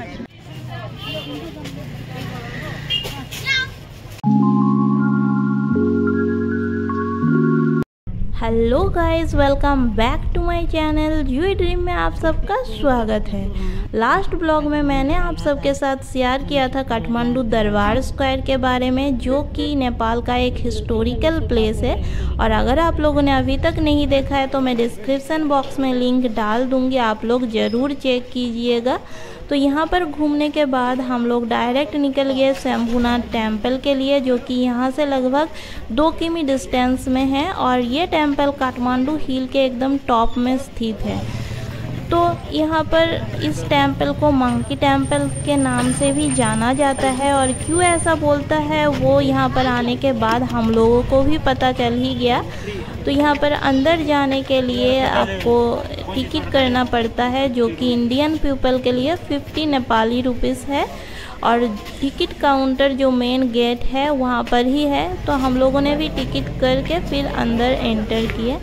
Hello guys, welcome back to my channel UA dream में आप सबका स्वागत है। लास्ट ब्लॉग में मैंने आप सबके साथ शेयर किया था काठमांडू दरबार स्क्वायर के बारे में, जो कि नेपाल का एक हिस्टोरिकल प्लेस है। और अगर आप लोगों ने अभी तक नहीं देखा है तो मैं डिस्क्रिप्शन बॉक्स में लिंक डाल दूंगी, आप लोग ज़रूर चेक कीजिएगा। तो यहाँ पर घूमने के बाद हम लोग डायरेक्ट निकल गए शंभुनाथ टेम्पल के लिए, जो कि यहाँ से लगभग 2 किमी डिस्टेंस में है। और ये टेम्पल काठमांडू हिल के एकदम टॉप में स्थित है। तो यहाँ पर इस टेम्पल को मंकी टेम्पल के नाम से भी जाना जाता है। और क्यों ऐसा बोलता है वो यहाँ पर आने के बाद हम लोगों को भी पता चल ही गया। तो यहाँ पर अंदर जाने के लिए आपको टिकट करना पड़ता है, जो कि इंडियन पीपल के लिए 50 नेपाली रुपीस है। और टिकट काउंटर जो मेन गेट है वहाँ पर ही है। तो हम लोगों ने भी टिकट करके फिर अंदर एंटर किए।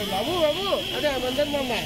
बाबू बाबू अरे मंदिर मामा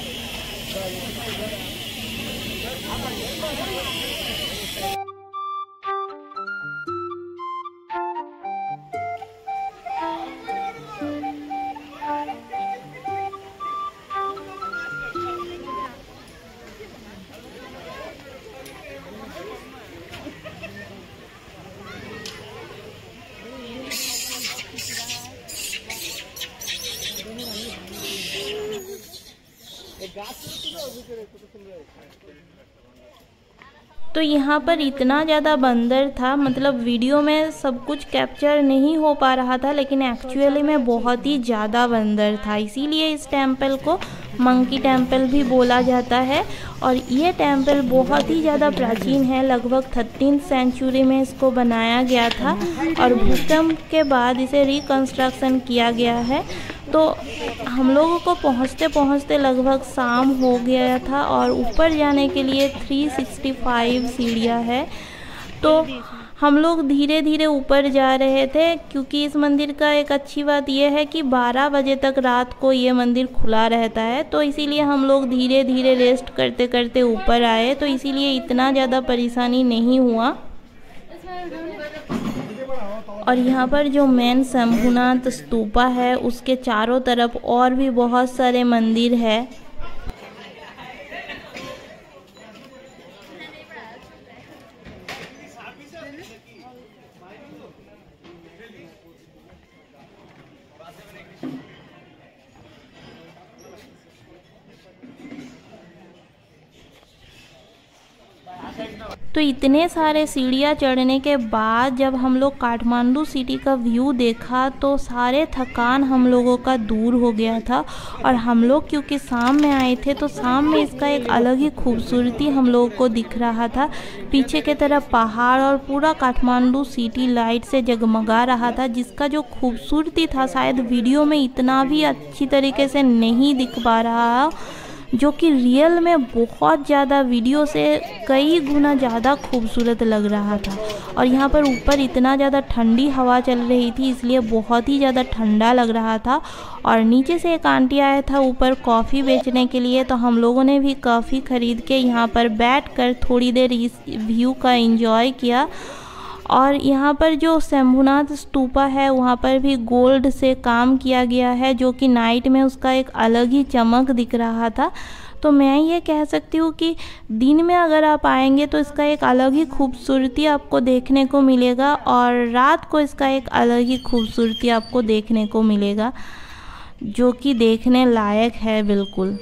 तो यहाँ पर इतना ज़्यादा बंदर था, मतलब वीडियो में सब कुछ कैप्चर नहीं हो पा रहा था, लेकिन एक्चुअली में बहुत ही ज़्यादा बंदर था। इसीलिए इस टेम्पल को मंकी टेम्पल भी बोला जाता है। और ये टेम्पल बहुत ही ज़्यादा प्राचीन है, लगभग 13th सेंचुरी में इसको बनाया गया था। और भूकंप के बाद इसे रिकंस्ट्रक्शन किया गया है। तो हम लोगों को पहुँचते पहुँचते लगभग शाम हो गया था। और ऊपर जाने के लिए 365 सीढ़ियाँ है। तो हम लोग धीरे धीरे ऊपर जा रहे थे, क्योंकि इस मंदिर का एक अच्छी बात यह है कि 12 बजे तक रात को ये मंदिर खुला रहता है। तो इसीलिए हम लोग धीरे धीरे रेस्ट करते करते ऊपर आए, तो इसीलिए इतना ज़्यादा परेशानी नहीं हुआ। और यहाँ पर जो मेन शंभुनाथ स्तूपा है उसके चारों तरफ और भी बहुत सारे मंदिर है। तो इतने सारे सीढ़ियाँ चढ़ने के बाद जब हम लोग काठमांडू सिटी का व्यू देखा तो सारे थकान हम लोगों का दूर हो गया था। और हम लोग क्योंकि शाम में आए थे तो शाम में इसका एक अलग ही खूबसूरती हम लोगों को दिख रहा था। पीछे की तरफ पहाड़ और पूरा काठमांडू सिटी लाइट से जगमगा रहा था, जिसका जो खूबसूरती था शायद वीडियो में इतना भी अच्छी तरीके से नहीं दिख पा रहा, जो कि रियल में बहुत ज़्यादा वीडियो से कई गुना ज़्यादा खूबसूरत लग रहा था। और यहाँ पर ऊपर इतना ज़्यादा ठंडी हवा चल रही थी, इसलिए बहुत ही ज़्यादा ठंडा लग रहा था। और नीचे से एक आंटी आया था ऊपर कॉफ़ी बेचने के लिए, तो हम लोगों ने भी कॉफ़ी ख़रीद के यहाँ पर बैठकर थोड़ी देर इस व्यू का एंजॉय किया। और यहाँ पर जो शंभुनाथ स्तूपा है वहाँ पर भी गोल्ड से काम किया गया है, जो कि नाइट में उसका एक अलग ही चमक दिख रहा था। तो मैं ये कह सकती हूँ कि दिन में अगर आप आएंगे तो इसका एक अलग ही खूबसूरती आपको देखने को मिलेगा, और रात को इसका एक अलग ही खूबसूरती आपको देखने को मिलेगा, जो कि देखने लायक है बिल्कुल।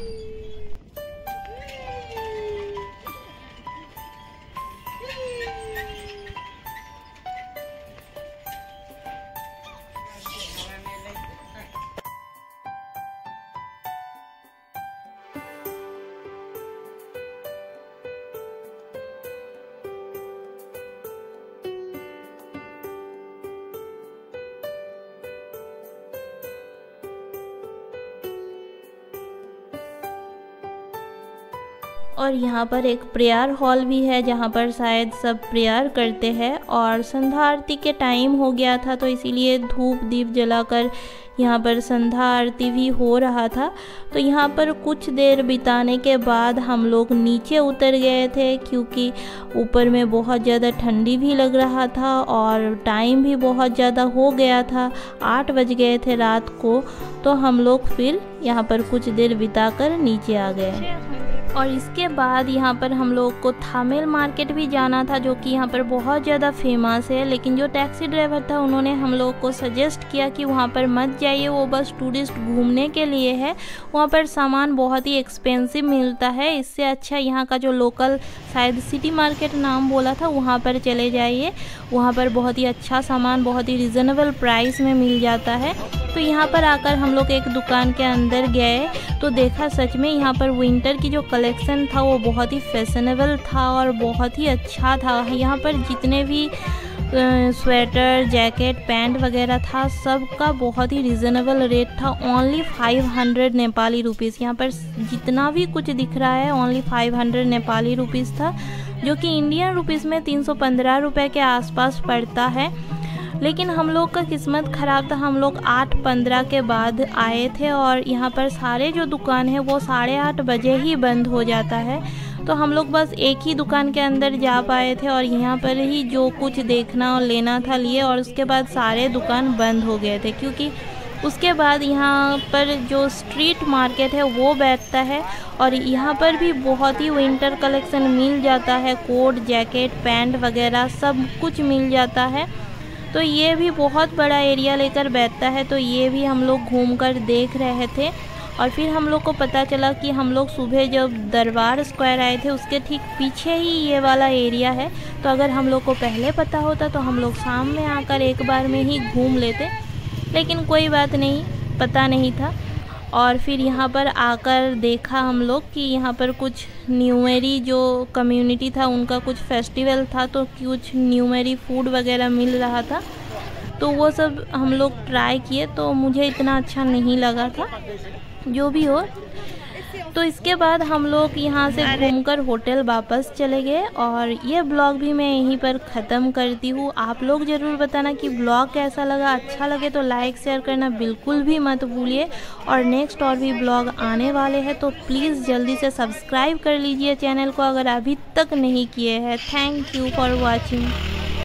और यहाँ पर एक प्रेयर हॉल भी है जहाँ पर शायद सब प्रेयर करते हैं। और संध्या आरती के टाइम हो गया था तो इसीलिए धूप दीप जलाकर यहाँ पर संध्या आरती भी हो रहा था। तो यहाँ पर कुछ देर बिताने के बाद हम लोग नीचे उतर गए थे, क्योंकि ऊपर में बहुत ज़्यादा ठंडी भी लग रहा था और टाइम भी बहुत ज़्यादा हो गया था, 8 बज गए थे रात को। तो हम लोग फिर यहाँ पर कुछ देर बिताकर नीचे आ गए। और इसके बाद यहाँ पर हम लोग को थामेल मार्केट भी जाना था, जो कि यहाँ पर बहुत ज़्यादा फेमस है। लेकिन जो टैक्सी ड्राइवर था उन्होंने हम लोग को सजेस्ट किया कि वहाँ पर मत जाइए, वो बस टूरिस्ट घूमने के लिए है, वहाँ पर सामान बहुत ही एक्सपेंसिव मिलता है। इससे अच्छा यहाँ का जो लोकल शायद सिटी मार्केट नाम बोला था वहाँ पर चले जाइए, वहाँ पर बहुत ही अच्छा सामान बहुत ही रिजनेबल प्राइस में मिल जाता है। तो यहाँ पर आकर हम लोग एक दुकान के अंदर गए तो देखा सच में यहाँ पर विंटर की जो कलेक्शन था वो बहुत ही फैशनेबल था और बहुत ही अच्छा था। यहाँ पर जितने भी स्वेटर, जैकेट, पैंट वगैरह था सबका बहुत ही रिजनेबल रेट था। Only 500 Nepali rupees. यहाँ पर जितना भी कुछ दिख रहा है ओनली 500 नेपाली रुपीज़ था, जो कि इंडियन रुपीज़ में 315 रुपये के आसपास पड़ता है। लेकिन हम लोग का किस्मत ख़राब था, हम लोग 8:15 के बाद आए थे और यहाँ पर सारे जो दुकान है वो 8:30 बजे ही बंद हो जाता है। तो हम लोग बस एक ही दुकान के अंदर जा पाए थे और यहाँ पर ही जो कुछ देखना और लेना था लिए, और उसके बाद सारे दुकान बंद हो गए थे, क्योंकि उसके बाद यहाँ पर जो स्ट्रीट मार्केट है वो बैठता है और यहाँ पर भी बहुत ही विंटर कलेक्शन मिल जाता है। कोट, जैकेट, पैंट वगैरह सब कुछ मिल जाता है। तो ये भी बहुत बड़ा एरिया लेकर बैठता है, तो ये भी हम लोग घूमकर देख रहे थे। और फिर हम लोग को पता चला कि हम लोग सुबह जब दरबार स्क्वायर आए थे उसके ठीक पीछे ही ये वाला एरिया है। तो अगर हम लोग को पहले पता होता तो हम लोग शाम में आकर एक बार में ही घूम लेते, लेकिन कोई बात नहीं, पता नहीं था। और फिर यहाँ पर आकर देखा हम लोग कि यहाँ पर कुछ न्यूमेरी जो कम्युनिटी था उनका कुछ फेस्टिवल था, तो कुछ न्यूमेरी फूड वगैरह मिल रहा था, तो वो सब हम लोग ट्राई किए। तो मुझे इतना अच्छा नहीं लगा था, जो भी हो। तो इसके बाद हम लोग यहाँ से घूमकर होटल वापस चले गए और ये ब्लॉग भी मैं यहीं पर ख़त्म करती हूँ। आप लोग ज़रूर बताना कि ब्लॉग कैसा लगा। अच्छा लगे तो लाइक शेयर करना बिल्कुल भी मत भूलिए। और नेक्स्ट और भी ब्लॉग आने वाले हैं, तो प्लीज़ जल्दी से सब्सक्राइब कर लीजिए चैनल को अगर अभी तक नहीं किए हैं। Thank you for watching.